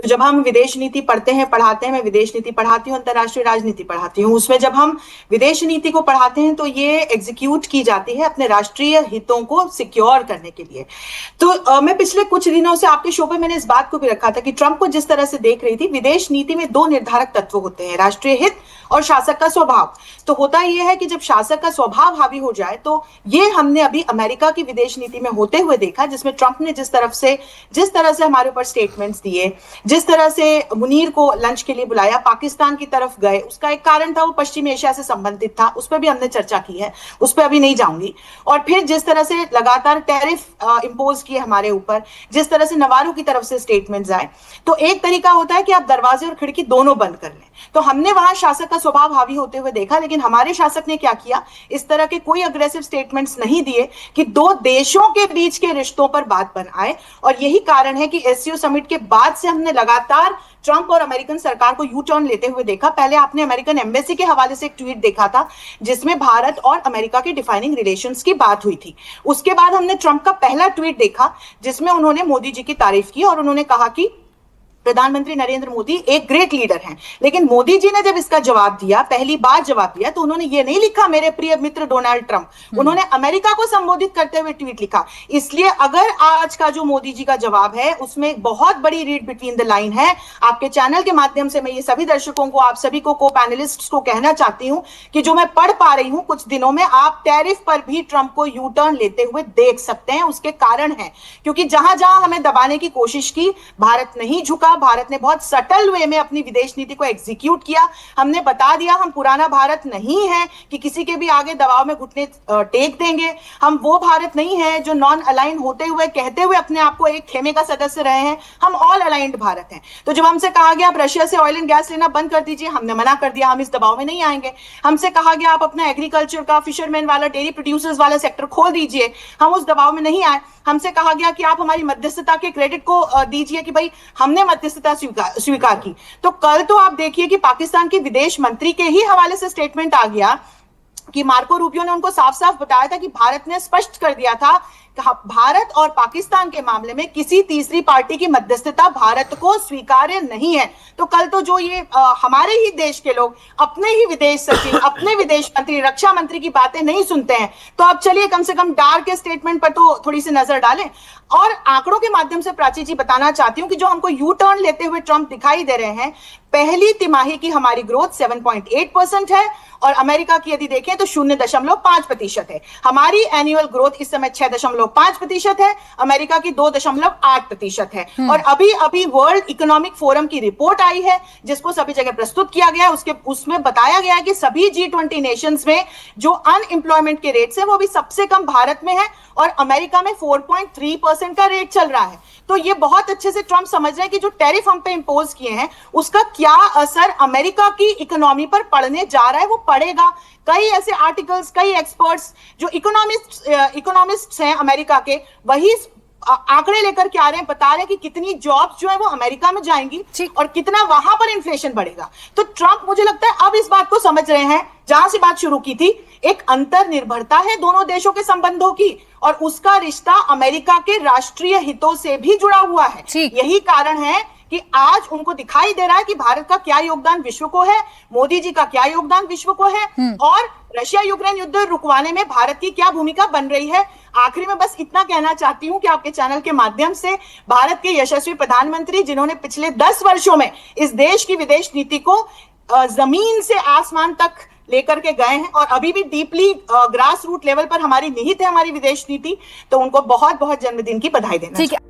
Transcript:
तो जब हम विदेश नीति पढ़ते हैं, पढ़ाते हैं, मैं विदेश नीति पढ़ाती हूँ, अंतर्राष्ट्रीय राजनीति पढ़ाती हूँ, उसमें जब हम विदेश नीति को पढ़ाते हैं तो ये एग्जीक्यूट की जाती है अपने राष्ट्रीय हितों को सिक्योर करने के लिए। तो मैं पिछले कुछ दिनों से आपके शो पे मैंने इस बात को भी रखा था कि ट्रंप को जिस तरह से देख रही थी, विदेश नीति में दो निर्धारक तत्व होते हैं, राष्ट्रीय हित और शासक का स्वभाव। तो होता यह है कि जब शासक का स्वभाव हावी हो जाए, तो ये हमने अभी अमेरिका की विदेश नीति में होते हुए देखा, जिसमें ट्रंप ने जिस तरह से हमारे ऊपर स्टेटमेंट्स दिए, जिस तरह से मुनीर को लंच के लिए बुलाया, पाकिस्तान की तरफ गए, उसका एक कारण था, वो पश्चिमी एशिया से संबंधित था, उस पर भी हमने चर्चा की है, उस पर अभी नहीं जाऊंगी। और फिर जिस तरह से लगातार टैरिफ इंपोज किए हमारे ऊपर, जिस तरह से नवारो की तरफ से स्टेटमेंट्स आए, तो एक तरीका होता है कि आप दरवाजे और खिड़की दोनों बंद कर लें। तो हमने वहां शासक का स्वभाव हावी होते हुए देखा, लेकिन हमारे शासक ने क्या किया, इस तरह के कोई अग्रेसिव स्टेटमेंट्स नहीं दिए कि दो देशों के बीच के रिश्तों पर बात बन आए। और यही कारण है कि एससीओ समिट के बाद से हमने लगातार ट्रंप और अमेरिकन सरकार को यू टर्न लेते हुए देखा। पहले आपने अमेरिकन एम्बेसी के हवाले से एक ट्वीट देखा था जिसमें भारत और अमेरिका के डिफाइनिंग रिलेशंस की बात हुई थी। उसके बाद हमने ट्रंप का पहला ट्वीट देखा जिसमें उन्होंने मोदी जी की तारीफ की और उन्होंने कहा कि प्रधानमंत्री नरेंद्र मोदी एक ग्रेट लीडर हैं। लेकिन मोदी जी ने जब इसका जवाब दिया, पहली बार जवाब दिया, तो उन्होंने ये नहीं लिखा मेरे प्रिय मित्र डोनाल्ड ट्रंप, उन्होंने अमेरिका को संबोधित करते हुए ट्वीट लिखा। इसलिए अगर आज का जो मोदी जी का जवाब है उसमें बहुत बड़ी रीड बिटवीन द लाइन है। आपके चैनल के माध्यम से मैं ये सभी दर्शकों को, आप सभी को पैनलिस्ट को कहना चाहती हूं कि जो मैं पढ़ पा रही हूं कुछ दिनों में, आप टैरिफ पर भी ट्रंप को यू टर्न लेते हुए देख सकते हैं। उसके कारण है क्योंकि जहां जहां हमें दबाने की कोशिश की, भारत नहीं झुका, भारत ने बहुत सटल वे में अपनी विदेश नीति को एग्जीक्यूट किया। हमने बता दिया हम पुराना भारत नहीं है कि किसी के भी आगे दबाव में घुटने टेक देंगे। हम वो भारत नहीं है जो नॉन अलाइन होते हुए कहते हुए अपने आप को एक खेमे का सदस्य रहे हैं। हम ऑल अलाइंड भारत हैं। तो जब हमसे कहा गया आप रशिया से ऑयल एंड गैस लेना बंद कर दीजिए, हमने मना कर दिया, हम इस दबाव में नहीं आएंगे। हमसे कहा गया आप अपना एग्रीकल्चर का, फिशरमैन वाला, डेयरी प्रोड्यूसर्स वाला सेक्टर खोल दीजिए, हम उस दबाव में नहीं आए। हमसे कहा गया कि आप हमारी मध्यस्थता के क्रेडिट को दीजिए, कि भाई हमने मध्यस्थता स्वीकार की। तो कल तो आप देखिए कि पाकिस्तान के विदेश मंत्री के ही हवाले से स्टेटमेंट आ गया कि मार्को रूबियो ने उनको साफ साफ बताया था कि भारत ने स्पष्ट कर दिया था भारत और पाकिस्तान के मामले में किसी तीसरी पार्टी की मध्यस्थता भारत को स्वीकार्य नहीं है। तो कल तो जो ये हमारे ही देश के लोग अपने ही विदेश सचिव, अपने विदेश मंत्री, रक्षा मंत्री की बातें नहीं सुनते हैं, तो अब चलिए कम से कम डार के स्टेटमेंट पर तो थोड़ी सी नजर डालें। और आंकड़ों के माध्यम से प्राची जी बताना चाहती हूं कि जो हमको यू टर्न लेते हुए ट्रंप दिखाई दे रहे हैं, पहली तिमाही की हमारी ग्रोथ 7.8% है और अमेरिका की यदि देखें तो 0.5% है। हमारी एनुअल ग्रोथ इस समय 6.5% है, अमेरिका की 2.8% है। और अभी अभी वर्ल्ड इकोनॉमिक फोरम की रिपोर्ट आई है जिसको सभी जगह प्रस्तुत किया गया है। उसमें बताया गया है कि सभी G20 नेशंस में जो अनएम्प्लॉयमेंट के रेट्स है वो भी सबसे कम भारत में है और अमेरिका में 4.3% का रेट चल रहा है। तो ये बहुत अच्छे से ट्रंप समझ रहे हैं कि जो टैरिफ हम पे इंपोज किए हैं उसका क्या असर अमेरिका की इकोनॉमी पर पड़ने जा रहा है, वो पड़ेगा। कई ऐसे आर्टिकल्स, कई एक्सपर्ट्स जो इकोनॉमिस्ट्स हैं अमेरिका के, वही आंकड़े लेकर के आ रहे हैं, बता रहे हैं कि कितनी जॉब्स जो है वो अमेरिका में जाएंगी और कितना वहां पर इन्फ्लेशन बढ़ेगा। तो ट्रंप मुझे लगता है अब इस बात को समझ रहे हैं जहां से बात शुरू की थी, एक अंतर निर्भरता है दोनों देशों के संबंधों की और उसका रिश्ता अमेरिका के राष्ट्रीय हितों से भी जुड़ा हुआ है। यही कारण है कि आज उनको दिखाई दे रहा है कि भारत का क्या योगदान विश्व को है, मोदी जी का क्या योगदान विश्व को है और रशिया यूक्रेन युद्ध रुकवाने में भारत की क्या भूमिका बन रही है। आखिरी में बस इतना कहना चाहती हूं कि आपके चैनल के माध्यम से भारत के यशस्वी प्रधानमंत्री, जिन्होंने पिछले 10 वर्षों में इस देश की विदेश नीति को जमीन से आसमान तक लेकर के गए हैं और अभी भी डीपली ग्रास रूट लेवल पर हमारी निहित है हमारी विदेश नीति, तो उनको बहुत बहुत जन्मदिन की बधाई देना।